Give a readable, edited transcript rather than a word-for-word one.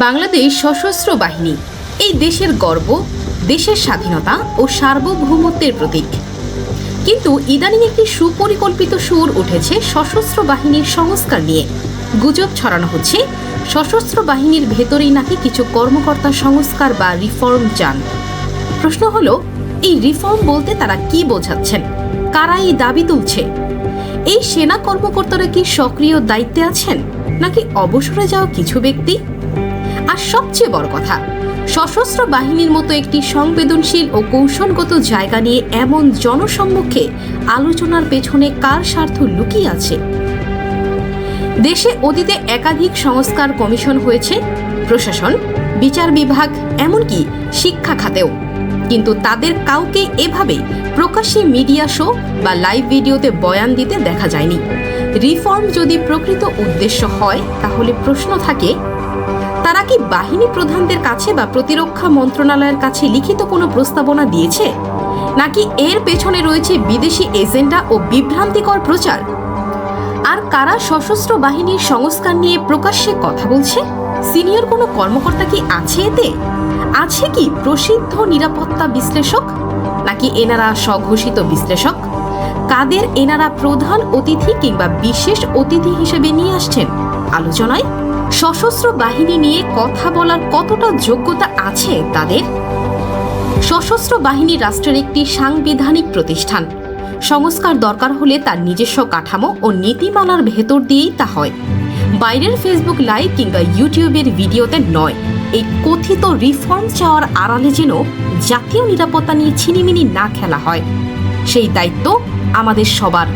বাংলাদেশ সশস্ত্র বাহিনী এই দেশের গর্ব, দেশের স্বাধীনতা ও সার্বভৌমত্বের প্রতীক। কিন্তু ইদানিং একটি সুপরিকল্পিত সুর উঠেছে সশস্ত্র বাহিনীর সংস্কার নিয়ে। গুজব ছড়ানো হচ্ছে সশস্ত্র বাহিনীর ভেতরেই নাকি কিছু কর্মকর্তা সংস্কার বা রিফর্ম চান। প্রশ্ন হলো, এই রিফর্ম বলতে তারা কি বোঝাচ্ছেন? কারা এই দাবি তুলছে? এই সেনা কর্মকর্তারা কি সক্রিয় দায়িত্বে আছেন, নাকি অবসরে যাওয়া কিছু ব্যক্তি? আর সবচেয়ে বড় কথা, সশস্ত্র বাহিনীর মতো একটি সংবেদনশীল ও কৌশলগত জায়গা নিয়ে এমন জনসম্মুখে আলোচনার পেছনে কার স্বার্থ লুকিয়ে আছে? দেশে অতীতে একাধিক সংস্কার কমিশন হয়েছে, প্রশাসন, বিচার বিভাগ, এমনকি শিক্ষা খাতেও। কিন্তু তাদের কাউকে এভাবে প্রকাশ্যে মিডিয়া শো বা লাইভ ভিডিওতে বয়ান দিতে দেখা যায়নি। রিফর্ম যদি প্রকৃত উদ্দেশ্য হয়, তাহলে প্রশ্ন থাকে, তারা কি বাহিনী প্রধানদের কাছে বা প্রতিরক্ষা মন্ত্রণালয়ের কাছে লিখিত কোনো প্রস্তাবনা দিয়েছে, নাকি এর পেছনে রয়েছে বিদেশি এজেন্ডা ও বিভ্রান্তিকর প্রচার? আর কারা সশস্ত্র বাহিনীর সংস্কার নিয়ে প্রকাশ্যে কথা বলছে? সিনিয়র কোনো কর্মকর্তা কি আছে এতে? আছে কি প্রসিদ্ধ নিরাপত্তা বিশ্লেষক, নাকি এনারা স্বঘোষিত বিশ্লেষক? কাদের এনারা প্রধান অতিথি কিংবা বিশেষ অতিথি হিসেবে নিয়ে আসছেন আলোচনায়? সশস্ত্র বাহিনী নিয়ে কথা বলার কতটা যোগ্যতা আছে তাদের? সশস্ত্র বাহিনী রাষ্ট্রের একটি সাংবিধানিক প্রতিষ্ঠান। সংস্কার দরকার হলে তার নিজস্ব কাঠামো ও নীতিমালার ভেতর দিয়েই তা হয়, বাইরের ফেসবুক লাইভ কিংবা ইউটিউবের ভিডিওতে নয়। এই কথিত রিফর্ম চাওয়ার আড়ালে যেন জাতীয় নিরাপত্তা নিয়ে ছিনিমিনি না খেলা হয়, সেই দায়িত্ব আমাদের সবার।